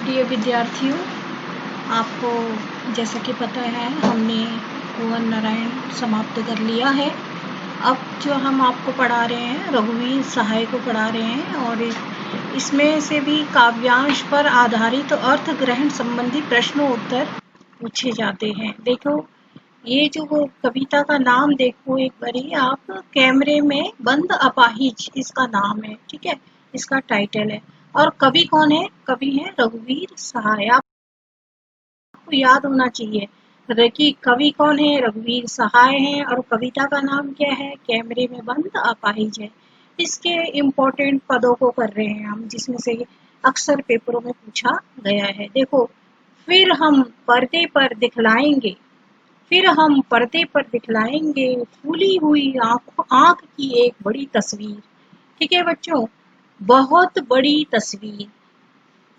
प्रिय विद्यार्थियों, आपको जैसा कि पता है हमने कुंवर नारायण समाप्त कर लिया है। अब जो हम आपको पढ़ा रहे हैं रघुवीर सहाय को पढ़ा रहे हैं और इसमें से भी काव्यांश पर आधारित अर्थ ग्रहण संबंधी प्रश्नों उत्तर पूछे जाते हैं। देखो ये जो कविता का नाम देखो एक बारी आप, कैमरे में बंद अपाहिज इसका नाम है, ठीक है, इसका टाइटल है। और कवि कौन है? कवि है रघुवीर सहाय। आपको याद होना चाहिए कि कवि कौन है, रघुवीर सहाय है, और कविता का नाम क्या है? कैमरे में बंद अपाहिज है। इसके इम्पोर्टेंट पदों को कर रहे हैं हम, जिसमें से अक्सर पेपरों में पूछा गया है। देखो, फिर हम पर्दे पर दिखलाएंगे, फिर हम पर्दे पर दिखलाएंगे फूली हुई आंख की एक बड़ी तस्वीर। ठीक है बच्चों, बहुत बड़ी तस्वीर,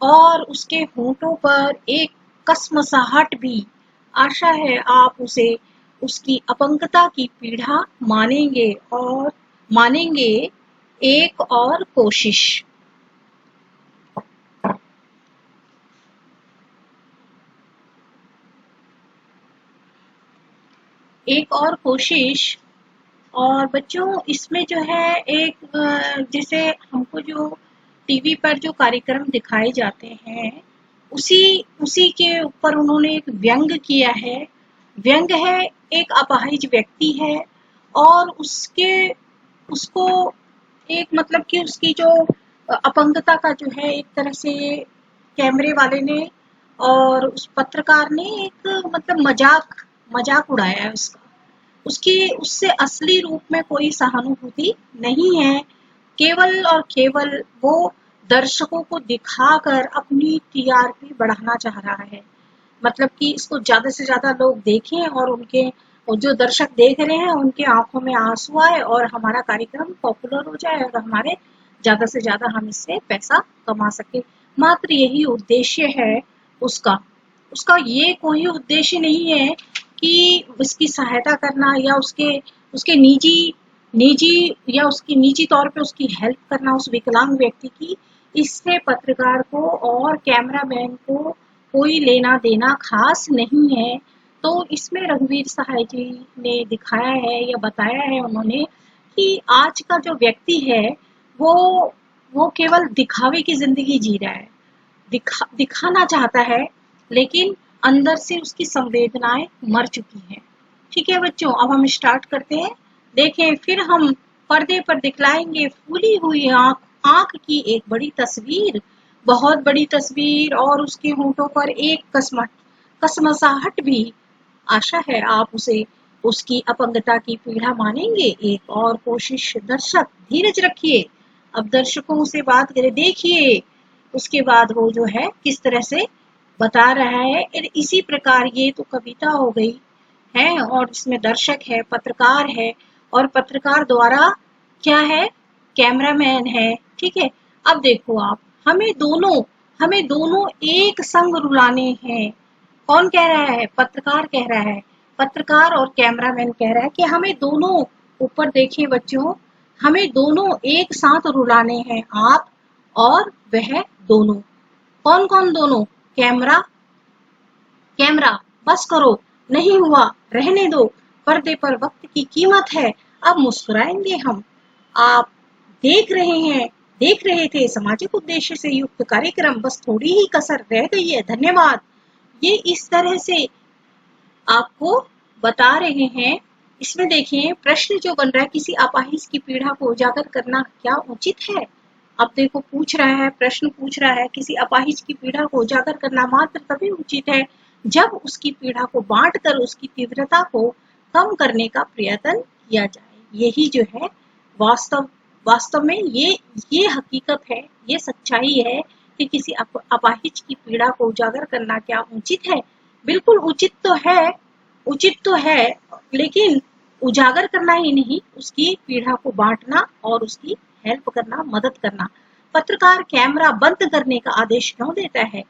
और उसके होठों पर एक कसमसाहट भी। आशा है आप उसे उसकी अपंगता की पीड़ा मानेंगे एक और कोशिश। एक और कोशिश। और बच्चों इसमें जो है एक जैसे हमको जो टीवी पर जो कार्यक्रम दिखाए जाते हैं उसी उसी के ऊपर उन्होंने एक व्यंग किया है। व्यंग है, एक अपाहिज व्यक्ति है और उसको एक मतलब कि उसकी जो अपंगता का जो है एक तरह से कैमरे वाले ने और उस पत्रकार ने एक मतलब मजाक उड़ाया है उसका। उसकी उससे असली रूप में कोई सहानुभूति नहीं है, केवल और केवल वो दर्शकों को दिखाकर अपनी टीआरपी बढ़ाना चाह रहा है। मतलब कि इसको ज्यादा से ज्यादा लोग देखें और जो दर्शक देख रहे हैं उनके आंखों में आंसू आए और हमारा कार्यक्रम पॉपुलर हो जाए और हमारे ज्यादा से ज्यादा हम इससे पैसा कमा सके। मात्र यही उद्देश्य है उसका। उसका ये कोई उद्देश्य नहीं है कि उसकी सहायता करना या उसके उसके निजी निजी या उसकी निजी तौर पे उसकी हेल्प करना उस विकलांग व्यक्ति की। इससे पत्रकार को और कैमरामैन को कोई लेना देना खास नहीं है। तो इसमें रघुवीर सहाय जी ने दिखाया है या बताया है उन्होंने कि आज का जो व्यक्ति है वो वो केवल दिखावे की जिंदगी जी रहा है, दिखाना चाहता है, लेकिन अंदर से उसकी संवेदनाएं मर चुकी हैं। ठीक है बच्चों, अब हम स्टार्ट करते हैं। देखें, फिर हम पर्दे पर दिखलाएंगे फूली हुई आंख की एक बड़ी तस्वीर, बहुत बड़ी तस्वीर, और उसके होठों पर एक कसमसाहट भी। आशा है आप उसे उसकी अपंगता की पीड़ा मानेंगे एक और कोशिश। दर्शक धीरज रखिए, अब दर्शकों से बात करें, देखिए उसके बाद वो जो है किस तरह से बता रहा है। इसी प्रकार ये तो कविता हो गई है और इसमें दर्शक है, पत्रकार है, और पत्रकार द्वारा क्या है, कैमरामैन है। ठीक है, अब देखो आप, हमें दोनों एक संग रुलाने हैं। कौन कह रहा है? पत्रकार कह रहा है। पत्रकार और कैमरामैन कह रहा है कि हमें दोनों, ऊपर देखिए बच्चों, हमें दोनों एक साथ रुलाने हैं, आप और वह दोनों। कौन कौन दोनों? कैमरा कैमरा बस करो, नहीं हुआ, रहने दो, पर्दे पर वक्त की कीमत है, अब मुस्कुराएंगे हम। आप देख रहे हैं देख रहे थे सामाजिक उद्देश्य से युक्त कार्यक्रम, बस थोड़ी ही कसर रह गई है, धन्यवाद। ये इस तरह से आपको बता रहे हैं। इसमें देखिए प्रश्न जो बन रहा है, किसी अपाहिज की पीड़ा को उजागर करना क्या उचित है? अब देखो पूछ रहा है, प्रश्न पूछ रहा है, किसी अपाहिज की पीड़ा को उजागर करना मात्र तभी उचित है जब उसकी पीड़ा को बांटकर उसकी तीव्रता को कम करने का प्रयत्न किया जाए। यही जो है वास्तव में ये हकीकत है, ये सच्चाई है कि किसी अपाहिज की पीड़ा को उजागर करना क्या उचित है। बिल्कुल उचित तो है, लेकिन उजागर करना ही नहीं, उसकी पीड़ा को बांटना और उसकी हेल्प करना, मदद करना। पत्रकार कैमरा बंद करने का आदेश क्यों देता है?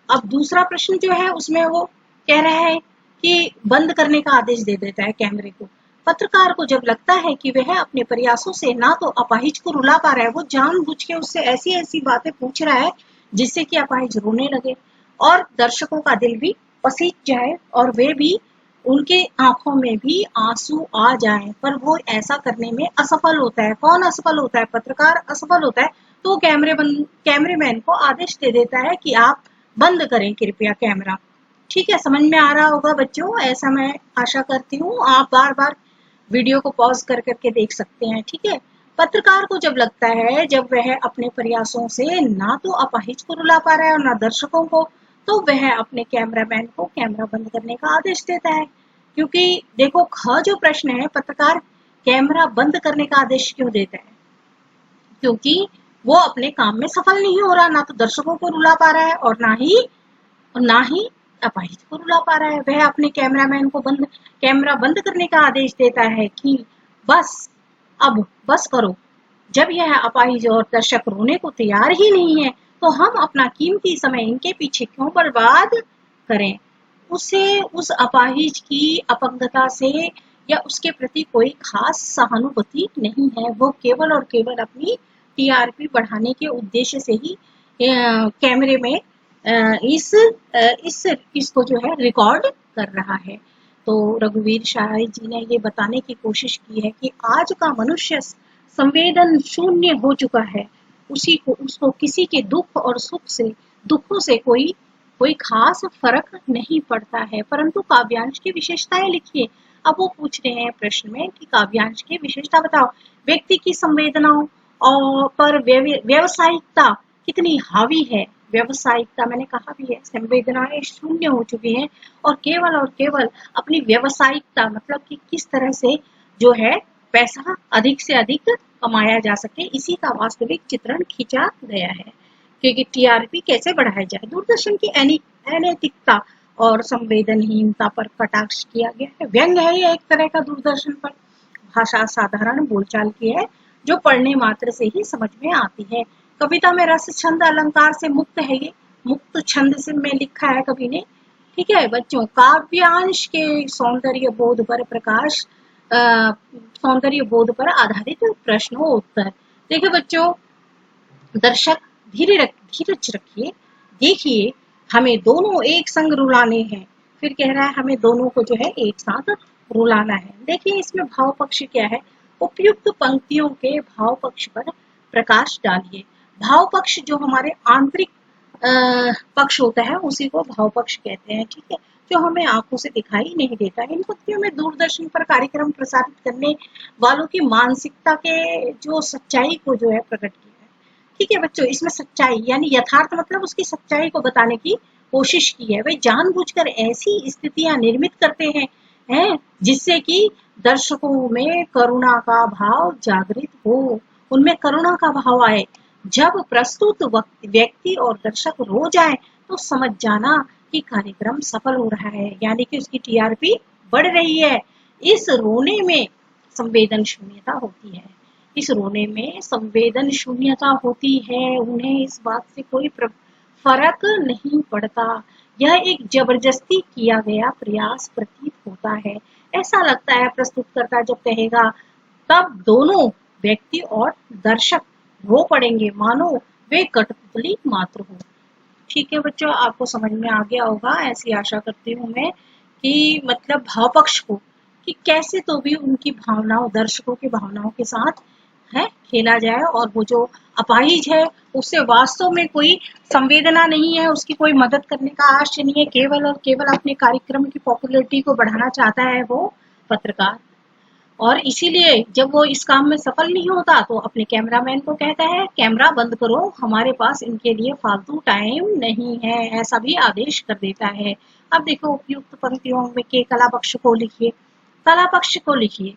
अब दूसरा प्रश्न जो है उसमें वो कह रहा है कि बंद करने का आदेश दे देता है कैमरे को। पत्रकार को जब लगता है कि वह अपने प्रयासों से ना तो अपाहिज को रुला पा रहा है, वो जानबूझ के उससे ऐसी ऐसी बातें पूछ रहा है जिससे कि अपाहिज रोने लगे और दर्शकों का दिल भी पसीज जाए और वे भी उनके आंखों में भी आंसू आ जाएं, पर वो ऐसा करने में असफल होता है। कौन असफल होता है? पत्रकार असफल होता है। तो कैमरेमैन को आदेश दे देता है कि आप बंद करें कृपया कैमरा। ठीक है, समझ में आ रहा होगा बच्चों, ऐसा मैं आशा करती हूँ। आप बार बार वीडियो को पॉज कर करके देख सकते हैं। ठीक है, पत्रकार को जब लगता है, जब वह अपने प्रयासों से ना तो अपाहिज को रुला पा रहा है और ना दर्शकों को, तो वह अपने कैमरामैन को कैमरा बंद करने का आदेश देता है। क्योंकि देखो, ख जो प्रश्न है, पत्रकार कैमरा बंद करने का आदेश क्यों देता है? क्योंकि वो अपने काम में सफल नहीं हो रहा, ना तो दर्शकों को रुला पा रहा है और ना ही अपाहिज को रुला पा रहा है। वह अपने कैमरामैन को कैमरा बंद करने का आदेश देता है कि बस, अब बस करो। जब यह अपाहिज और दर्शक रोने को तैयार ही नहीं है, तो हम अपना कीमती समय इनके पीछे क्यों बर्बाद करें? उसे उस अपाहिज की अपंगता से या उसके प्रति कोई खास सहानुभूति नहीं है। वो केवल और केवल अपनी टीआरपी बढ़ाने के उद्देश्य से ही कैमरे में इस इसको जो है रिकॉर्ड कर रहा है। तो रघुवीर शाही जी ने ये बताने की कोशिश की है कि आज का मनुष्य संवेदन शून्य हो चुका है। उसको किसी के दुखों से कोई खास फर्क नहीं पड़ता है। परंतु काव्यांश की विशेषताएं लिखिए। अब वो पूछ रहे हैं प्रश्न में कि काव्यांश की विशेषता बताओ। व्यक्ति की संवेदनाओं और पर व्यवसायिकता कितनी हावी है। व्यवसायिकता मैंने कहा भी है, संवेदनाएं शून्य हो चुकी हैं और केवल अपनी व्यवसायिकता, मतलब कि किस तरह से जो है पैसा अधिक से अधिक कमाया जा सके, इसी का वास्तविक चित्रण खींचा गया है। क्योंकि टीआरपी कैसे बढ़ाया जाए, दूरदर्शन की अनैतिकता और संवेदनहीनता पर कटाक्ष किया गया है। व्यंग है ये एक तरह का दूरदर्शन पर। भाषा साधारण बोलचाल की है, जो पढ़ने मात्र से ही समझ में आती है। कविता में रस छंद अलंकार से मुक्त है ये, मुक्त छंद से में लिखा है कवि ने। ठीक है बच्चों, काव्यांश के सौंदर्य बोध पर सौंदर्य बोध पर आधारित प्रश्नोत्तर। देखिए बच्चों, दर्शक धीरज रखिए, देखिए हमें दोनों एक संग रुलाने हैं। फिर कह रहा है हमें दोनों को जो है एक साथ रुलाना है। देखिए इसमें भाव पक्ष क्या है, उपयुक्त पंक्तियों के भाव पक्ष पर प्रकाश डालिए। भाव पक्ष जो हमारे आंतरिक पक्ष होता है, उसी को भाव पक्ष कहते हैं। ठीक है, जो हमें आंखों से दिखाई नहीं देता। इन पंक्तियों में दूरदर्शन पर कार्यक्रम प्रसारित करने वालों की मानसिकता के जो सच्चाई को जो है प्रकट किया है। ठीक है बच्चों, इसमें सच्चाई यानी यथार्थ, मतलब उसकी सच्चाई को बताने की कोशिश की है। वे जानबूझकर ऐसी स्थितियां निर्मित करते हैं जिससे कि दर्शकों में करुणा का भाव जागृत हो, उनमें करुणा का भाव आए। जब प्रस्तुत व्यक्ति और दर्शक रो जाए तो समझ जाना कि कार्यक्रम सफल हो रहा है, यानी कि उसकी टीआरपी बढ़ रही है। इस रोने में संवेदन शून्यता होती है। इस रोने में संवेदन शून्यता होती है। उन्हें इस बात से कोई फर्क नहीं पड़ता। यह एक जबरदस्ती किया गया प्रयास प्रतीत होता है। ऐसा लगता है प्रस्तुतकर्ता जब कहेगा, तब दोनों व्यक्ति और दर्शक रो पड़ेंगे, मानो वे कठपुतली मात्र हो। ठीक है बच्चों, आपको समझ में आ गया होगा, ऐसी आशा करती हूँ मैं, कि मतलब भाव पक्ष को कि कैसे तो भी उनकी भावनाओं, दर्शकों की भावनाओं के साथ है खेला जाए। और वो जो अपाहिज है उससे वास्तव में कोई संवेदना नहीं है, उसकी कोई मदद करने का आशय नहीं है, केवल और केवल अपने कार्यक्रम की पॉपुलैरिटी को बढ़ाना चाहता है वो पत्रकार। और इसीलिए जब वो इस काम में सफल नहीं होता तो अपने कैमरामैन को कहता है कैमरा बंद करो, हमारे पास इनके लिए फालतू टाइम नहीं है, ऐसा भी आदेश कर देता है। अब देखो उपयुक्त पंक्तियों में के कला पक्ष को लिखिए। कला पक्ष को लिखिए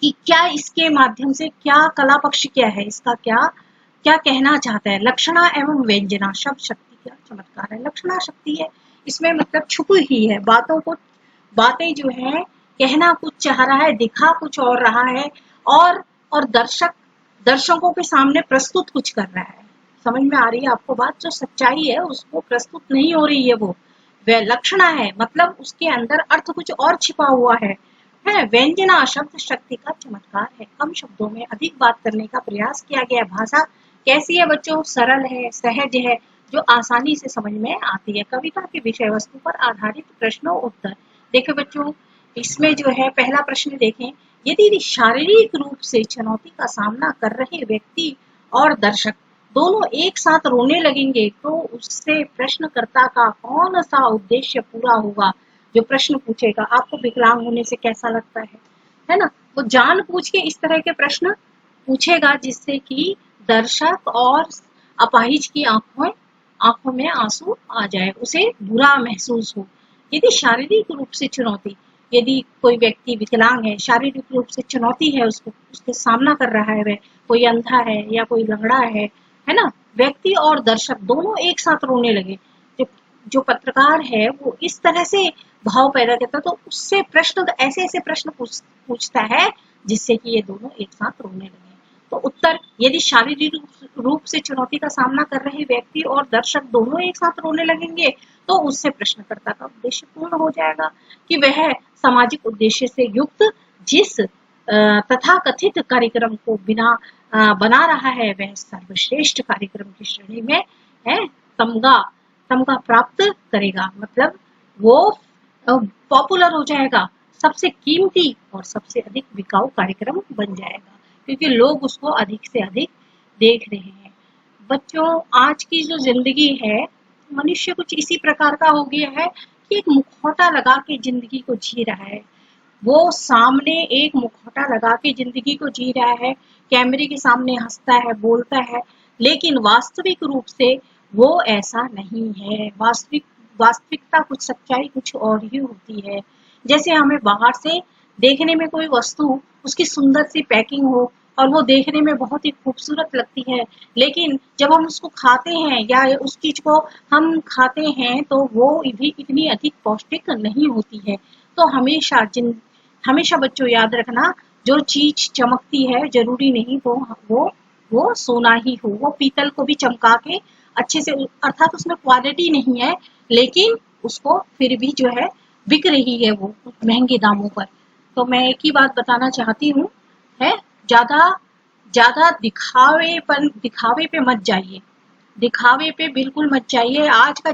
कि क्या इसके माध्यम से क्या कला पक्ष क्या है, इसका क्या क्या कहना चाहता है। लक्षणा एवं व्यंजना शब्द शक्ति का चमत्कार है। लक्षणा शक्ति है, इसमें मतलब छुपी ही है बातें जो है कहना कुछ चाह रहा है, दिखा कुछ और रहा है, और दर्शकों के सामने प्रस्तुत कुछ कर रहा है। समझ में आ रही है आपको बात? जो सच्चाई है उसको प्रस्तुत नहीं हो रही है, वो वह लक्षणा है, मतलब उसके अंदर अर्थ कुछ और छिपा हुआ है। व्यंजना शब्द शक्ति का चमत्कार है। कम शब्दों में अधिक बात करने का प्रयास किया गया। भाषा कैसी है बच्चों? सरल है, सहज है, जो आसानी से समझ में आती है। कविता की विषय वस्तु पर आधारित प्रश्नों उत्तर। देखिए बच्चों, इसमें जो है पहला प्रश्न देखें, यदि शारीरिक रूप से चुनौती का सामना कर रहे व्यक्ति और दर्शक दोनों एक साथ रोने लगेंगे तो उससे प्रश्नकर्ता का कौन सा उद्देश्य पूरा होगा? जो प्रश्न पूछेगा, आपको विकलांग होने से कैसा लगता है ना? वो जानबूझ के इस तरह के प्रश्न पूछेगा जिससे कि दर्शक और अपाहिज की आंखों में आंसू आ जाए, उसे बुरा महसूस हो। यदि शारीरिक रूप से चुनौती, यदि कोई व्यक्ति विकलांग है, शारीरिक रूप से चुनौती है, उसको उसके सामना कर रहा है, वह कोई अंधा है या कोई लंगड़ा है ना? व्यक्ति और दर्शक दोनों एक साथ रोने लगे। जो जो पत्रकार है वो इस तरह से भाव पैदा करता है, तो उससे प्रश्न, ऐसे ऐसे प्रश्न पूछता है जिससे कि ये दोनों एक साथ रोने लगे। तो उत्तर, यदि शारीरिक रूप से चुनौती का सामना कर रहे व्यक्ति और दर्शक दोनों एक साथ रोने लगेंगे तो उससे प्रश्नकर्ता का उद्देश्य पूर्ण हो जाएगा कि वह सामाजिक उद्देश्य से युक्त जिस तथाकथित कार्यक्रम को बना रहा है वह सर्वश्रेष्ठ कार्यक्रम की श्रेणी में है तमगा प्राप्त करेगा। मतलब वो पॉपुलर हो जाएगा, सबसे कीमती और सबसे अधिक बिकाऊ कार्यक्रम बन जाएगा क्योंकि लोग उसको अधिक से अधिक देख रहे हैं। बच्चों, आज की जो जिंदगी है, मनुष्य कुछ इसी प्रकार का हो गया है कि एक मुखौटा लगा के जिंदगी को जी रहा है। वो सामने एक मुखौटा लगा के जिंदगी को जी रहा है, कैमरे के सामने हंसता है, बोलता है, लेकिन वास्तविक रूप से वो ऐसा नहीं है। वास्तविकता कुछ, सच्चाई कुछ और ही होती है। जैसे हमें बाहर से देखने में कोई वस्तु, उसकी सुंदर सी पैकिंग हो और वो देखने में बहुत ही खूबसूरत लगती है, लेकिन जब हम उसको खाते हैं या उस चीज को हम खाते हैं तो वो भी इतनी अधिक पौष्टिक नहीं होती है। तो हमेशा बच्चों याद रखना, जो चीज चमकती है जरूरी नहीं तो वो सोना ही हो। वो पीतल को भी चमका के अच्छे से, अर्थात उसमें क्वालिटी नहीं है लेकिन उसको फिर भी जो है बिक रही है वो महंगे दामों पर। तो मैं एक ही बात बताना चाहती हूँ, है ज्यादा ज्यादा दिखावे पे मत जाइए, दिखावे पे बिल्कुल मत जाइए। आजकल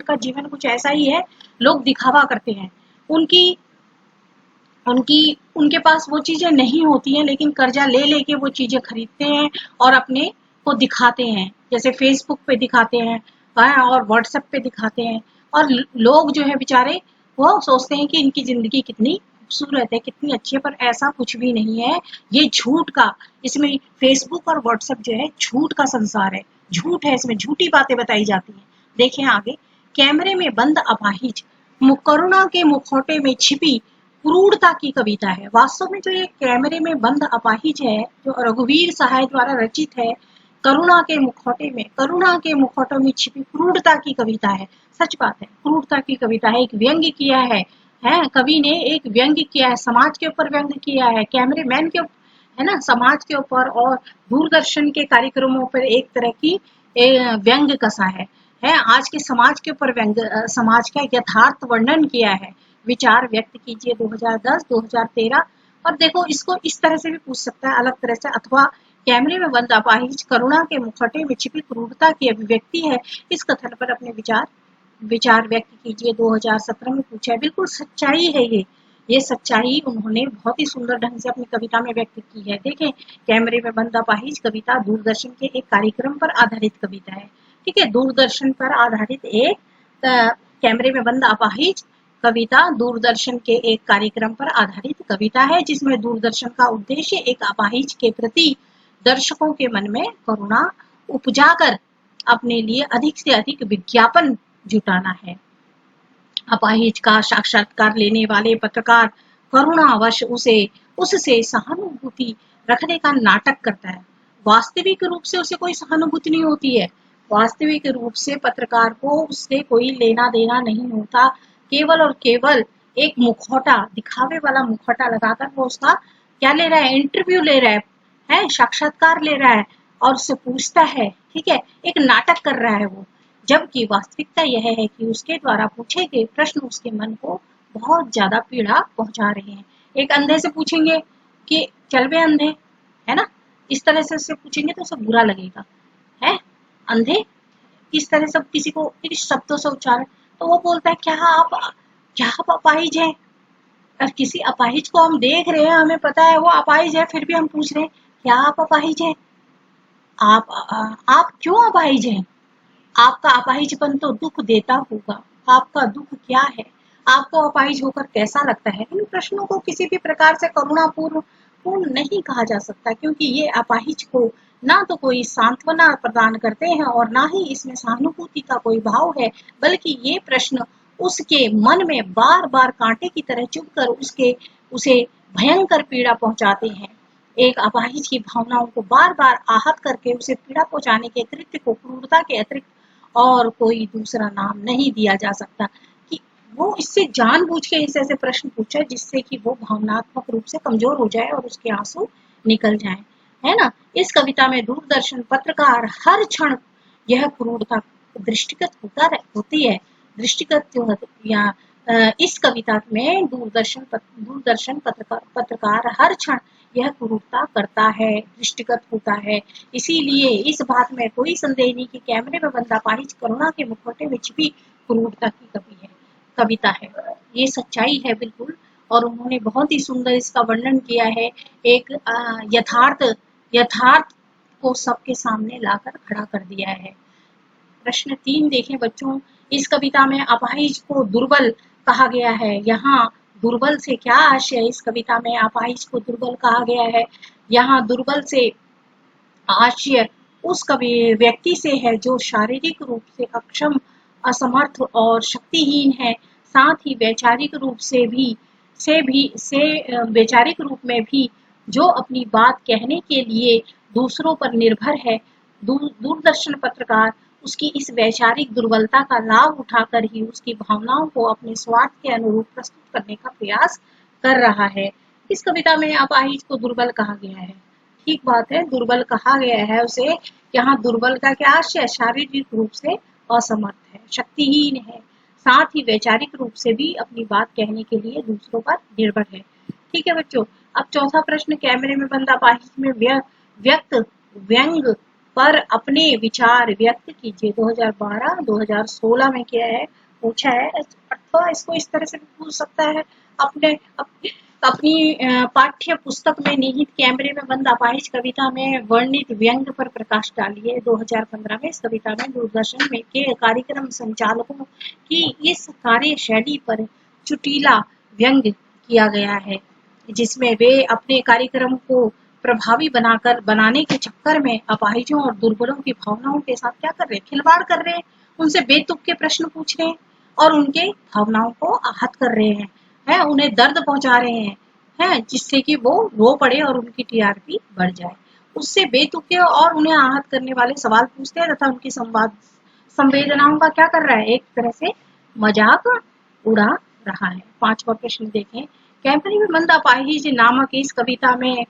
का जीवन कुछ ऐसा ही है, लोग दिखावा करते हैं। उनकी उनकी उनके पास वो चीजें नहीं होती हैं लेकिन कर्जा ले लेके वो चीजें खरीदते हैं और अपने को दिखाते हैं, जैसे फेसबुक पे दिखाते हैं और व्हाट्सएप पे दिखाते हैं। और लोग जो है बेचारे वो सोचते हैं कि इनकी जिंदगी कितनी खूबसूरत है, कितनी अच्छी है, पर ऐसा कुछ भी नहीं है। ये झूठ का, इसमें फेसबुक और व्हाट्सएप जो है झूठ का संसार है, झूठ है, इसमें झूठी बातें बताई जाती हैं। देखें आगे, कैमरे में बंद अपाहिज करुणा के मुखौटे में छिपी क्रूरता की कविता है। वास्तव में जो ये कैमरे में बंद अपाहिज है, जो रघुवीर सहाय द्वारा रचित है, करुणा के मुखौटे में छिपी क्रूरता की कविता है। सच बात है, क्रूरता की कविता है, एक व्यंग्य किया है कवि ने, एक व्यंग्य किया है, समाज के ऊपर व्यंग्य किया है, कैमरे मैन के, है ना, समाज के ऊपर और दूरदर्शन के कार्यक्रमों पर एक तरह की व्यंग्य कसा है आज के समाज के ऊपर व्यंग्य, समाज का यथार्थ वर्णन किया है। विचार व्यक्त कीजिए 2010 2013। और देखो, इसको इस तरह से भी पूछ सकता है, अलग तरह से, अथवा कैमरे में बंद अपाहिज करुणा के मुखौटे में छिपी क्रूरता की अभिव्यक्ति है, इस कथन पर अपने विचार व्यक्त कीजिए 2017 में पूछा है। बिल्कुल सच्चाई है ये सच्चाई उन्होंने बहुत ही सुंदर ढंग से अपनी कविता में व्यक्त की है। देखें, कैमरे में बंद अपाहिज कविता दूरदर्शन के एक कार्यक्रम पर आधारित कविता है। ठीक है, दूरदर्शन पर आधारित एक कैमरे में बंद अपाहिज कविता दूरदर्शन के एक कार्यक्रम पर आधारित कविता है, जिसमें दूरदर्शन का उद्देश्य एक अपाहिज के प्रति दर्शकों के मन में करुणा उपजाकर अपने लिए अधिक से अधिक विज्ञापन जुटाना है। अपाहिज का साक्षात्कार लेने वाले पत्रकार करुणावश उससे सहानुभूति रखने का नाटक करता है। वास्तविक रूप से उसे कोई सहानुभूति नहीं होती है, वास्तविक रूप से पत्रकार को उससे कोई लेना देना नहीं होता। केवल और केवल एक मुखौटा, दिखावे वाला मुखौटा लगाकर वो उसका क्या ले रहा है, इंटरव्यू ले रहा है, साक्षात्कार ले रहा है और उससे पूछता है। ठीक है, एक नाटक कर रहा है वो, जबकि वास्तविकता यह है कि उसके द्वारा पूछे गए प्रश्न उसके मन को बहुत ज्यादा पीड़ा पहुंचा रहे हैं। एक अंधे से पूछेंगे कि चल बे अंधे, है ना, इस तरह से उससे पूछेंगे तो उसे बुरा लगेगा, है अंधे, इस तरह सब किसी को इस शब्दों से उच्चारण, तो वो बोलता है क्या आप अपाहिज हैं? और किसी अपाहिज को हम देख रहे हैं, हमें पता है वो अपाहिज है, फिर भी हम पूछ रहे हैं क्या आप अपाहिज हैं? आप क्यों अपाहिज हैं? आपका अपाहिजपन तो दुख देता होगा, आपका दुख क्या है? आपको अपाहिज होकर कैसा लगता है? इन प्रश्नों को किसी भी प्रकार से करुणापूर्ण पूर्ण नहीं कहा जा सकता, क्योंकि ये अपाहिज को ना तो कोई सांत्वना प्रदान करते हैं और ना ही इसमें सहानुभूति का कोई भाव है, बल्कि ये प्रश्न उसके मन में बार बार कांटे की तरह चुभकर उसे भयंकर पीड़ा पहुंचाते हैं। एक अपाहिज की भावनाओं को बार बार आहत करके उसे पीड़ा पहुंचाने के कृत्य को क्रूरता के अतिरिक्त और कोई दूसरा नाम नहीं दिया जा सकता, कि वो इससे जानबूझ के ऐसे प्रश्न पूछे जिससे कि वो भावनात्मक रूप से कमजोर हो जाए और उसके आंसू निकल जाए, है ना। इस कविता में दूरदर्शन पत्रकार हर क्षण यह क्रूरता दृष्टिगत होती है, दृष्टिगत या इस कविता में दूरदर्शन पत्रकार हर क्षण यह क्रूरता करता है, दृष्टिगत होता है। इसीलिए इस बात में कोई संदेह नहीं कि कैमरे में बंद अपाहिज करुणा के मुखौटे में छिपी क्रूरता की कविता है। ये सच्चाई है बिल्कुल, और उन्होंने बहुत ही सुंदर इसका वर्णन किया है। एक यथार्थ को सबके सामने लाकर खड़ा कर दिया है। प्रश्न 3 देखें बच्चों, इस कविता में अपाहिज को दुर्बल कहा गया है। यहाँ दुर्बल से क्या आशय है? इस कविता में अपाहिज को दुर्बल कहा गया है। यहाँ दुर्बल से आशय उस व्यक्ति से है जो शारीरिक रूप से अक्षम, असमर्थ और शक्तिहीन है, साथ ही वैचारिक रूप वैचारिक रूप में भी जो अपनी बात कहने के लिए दूसरों पर निर्भर है। दूरदर्शन पत्रकार उसकी इस वैचारिक दुर्बलता का लाभ उठाकर ही उसकी भावनाओं को अपने स्वार्थ के अनुरूप प्रस्तुत करने का प्रयास कर रहा है। इस कविता में अपाहिज को दुर्बल कहा गया है, ठीक बात है, दुर्बल कहा गया है उसे। यहाँ दुर्बल का क्या आशय? शारीरिक रूप से असमर्थ है, शक्तिहीन है, साथ ही वैचारिक रूप से भी अपनी बात कहने के लिए दूसरों पर निर्भर है। ठीक है बच्चों, अब चौथा प्रश्न, कैमरे में बंद अपाहिज में व्यंग पर अपने विचार व्यक्त कीजिए। 2012-2016 में किया है, पूछा है, अथवा इसको इस तरह से भी पूछ सकता है, अपनी पाठ्य पुस्तक में निहित कैमरे में बंद अपाहिज कविता में वर्णित व्यंग पर प्रकाश डालिए। 2015 में इस कविता में दूरदर्शन में के कार्यक्रम संचालकों की इस कार्यशैली पर चुटीला व्यंग किया गया है, जिसमें वे अपने कार्यक्रम को प्रभावी बनाने के चक्कर में अपाहिजों और दुर्बलों की भावनाओं के साथ क्या कर रहे हैं? खिलवाड़ कर रहे हैं, उनसे बेतुक के प्रश्न पूछ रहे हैं और उनके भावनाओं को आहत कर रहे हैं, उन्हें दर्द पहुंचा रहे हैं, जिससे कि वो रो पड़े और उनकी टीआरपी बढ़ जाए। उससे बेतुके और उन्हें आहत करने वाले सवाल पूछते हैं तथा उनकी संवेदनाओं का क्या कर रहा है? एक तरह से मजाक उड़ा रहा है। 5वां प्रश्न देखें, कैमरे में बंद अपाहिज नामक इस कविता में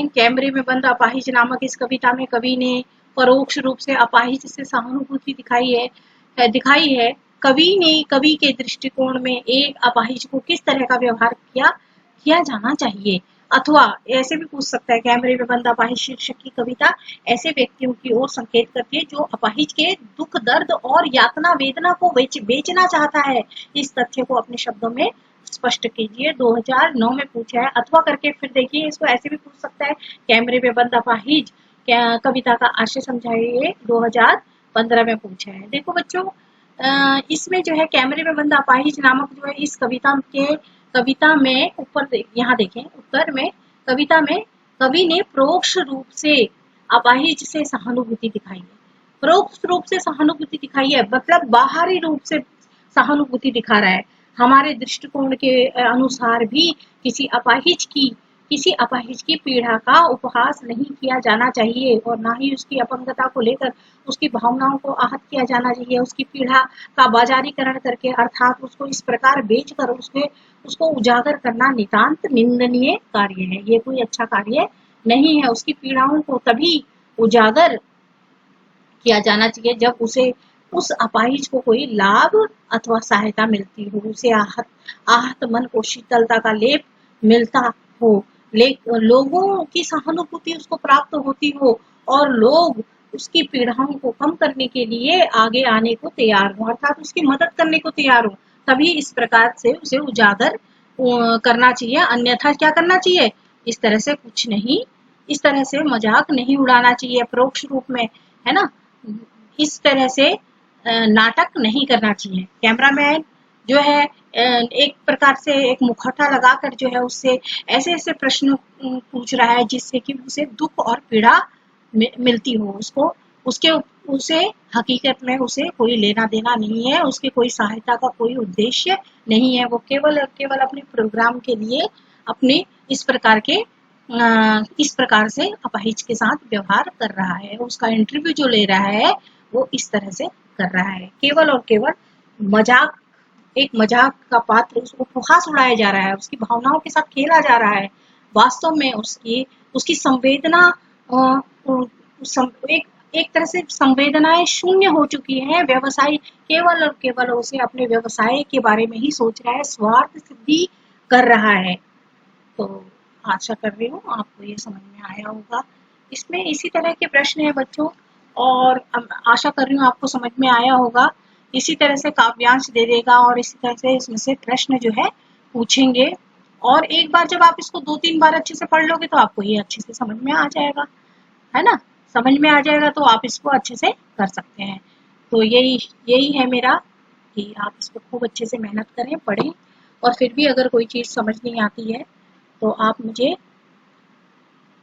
कैमरे में बंद अपाहिज नामक इस कविता में कवि ने परोक्ष रूप से अपाहिज से सहानुभूति दिखाई है। कवि के दृष्टिकोण में एक अपाहिज को किस तरह का व्यवहार किया जाना चाहिए? अथवा ऐसे भी पूछ सकता है, कैमरे में बंद अपाहिज शीर्षक की कविता ऐसे व्यक्तियों की ओर संकेत करती है जो अपाहिज के दुख, दर्द और यातना वेदना को बेचना चाहता है। इस तथ्य को अपने शब्दों में स्पष्ट कीजिए। 2009 में पूछा है। अथवा करके फिर देखिए, इसको ऐसे भी पूछ सकता है, कैमरे में बंद अपाहिज कविता का आशय समझाइए। 2015 में पूछा है। देखो बच्चों, इसमें जो है कैमरे में बंद अपाहिज नामक जो है इस कविता में ऊपर यहाँ देखें, उत्तर में कविता में कवि ने परोक्ष रूप से अपाहिज से सहानुभूति दिखाई है। परोक्ष रूप से सहानुभूति दिखाई है मतलब बाहरी रूप से सहानुभूति दिखा रहा है। हमारे दृष्टिकोण के अनुसार भी किसी अपाहिज की पीड़ा का उपहास नहीं किया जाना चाहिए और ना ही उसकी अपंगता को लेकर उसकी भावनाओं को आहत किया जाना चाहिए। उसकी पीड़ा का बाजारीकरण करके अर्थात उसको इस प्रकार बेचकर उसको उजागर करना नितांत निंदनीय कार्य है। ये कोई अच्छा कार्य नहीं है। उसकी पीड़ाओं को तभी उजागर किया जाना चाहिए जब उसे उस अपाहिज को कोई लाभ अथवा सहायता मिलती हो, उसे आहत मन को शीतलता का लेप मिलता हो। लोगों की सहानुभूति उसको प्राप्त होती हो और लोग उसकी पीड़ाओं को कम करने के लिए आगे आने को तैयार हो, अर्थात उसकी मदद करने को तैयार हो, तभी इस प्रकार से उसे उजागर करना चाहिए। अन्यथा क्या करना चाहिए, इस तरह से कुछ नहीं, इस तरह से मजाक नहीं उड़ाना चाहिए परोक्ष रूप में, है ना। इस तरह से नाटक नहीं करना चाहिए। कैमरामैन जो है एक प्रकार से एक मुखौटा लगाकर जो है उससे ऐसे ऐसे प्रश्न पूछ रहा है जिससे कि उसे दुख और पीड़ा मिलती हो, उसको उसके उसे हकीकत में उसे कोई लेना देना नहीं है, उसकी कोई सहायता का कोई उद्देश्य नहीं है, वो केवल केवल अपने प्रोग्राम के लिए अपने इस प्रकार से अपाहिज के साथ व्यवहार कर रहा है, उसका इंटरव्यू जो ले रहा है वो इस तरह से कर रहा है, केवल और केवल मजाक, एक मजाक का पात्र, उसको उपहास उड़ाया जा रहा है, उसकी भावनाओं के साथ खेला जा रहा है। वास्तव में उसकी उसकी संवेदना एक एक तरह से संवेदनाएं शून्य हो चुकी हैं। व्यवसाय केवल और केवल उसे अपने व्यवसाय के बारे में ही सोच रहा है, स्वार्थ सिद्धि कर रहा है। तो आशा कर रही हूँ आपको ये समझ में आया होगा। इसमें इसी तरह के प्रश्न हैं बच्चों, और आशा कर रही हूँ आपको समझ में आया होगा। इसी तरह से काव्यांश दे देगा और इसी तरह से इसमें से प्रश्न जो है पूछेंगे, और एक बार जब आप इसको 2-3 बार अच्छे से पढ़ लोगे तो आपको ये अच्छे से समझ में आ जाएगा, है ना। समझ में आ जाएगा तो आप इसको अच्छे से कर सकते हैं। तो यही यही है मेरा, कि आप इसको खूब अच्छे से मेहनत करें, पढ़ें, और फिर भी अगर कोई चीज़ समझ नहीं आती है तो आप मुझे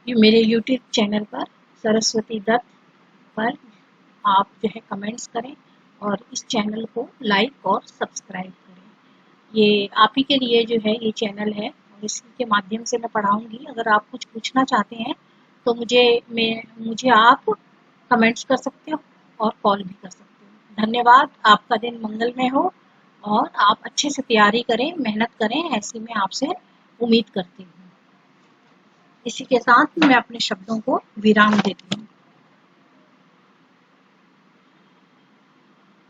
मेरे यूट्यूब चैनल पर सरस्वती दत्त पर आप जो है कमेंट्स करें और इस चैनल को लाइक और सब्सक्राइब करें। ये आप ही के लिए जो है ये चैनल है, और इसी के माध्यम से मैं पढ़ाऊंगी। अगर आप कुछ पूछना चाहते हैं तो मुझे आप कमेंट्स कर सकते हो और कॉल भी कर सकते हो। धन्यवाद, आपका दिन मंगलमय हो और आप अच्छे से तैयारी करें, मेहनत करें, ऐसी मैं आपसे उम्मीद करती हूँ। इसी के साथ मैं अपने शब्दों को विराम देती हूँ।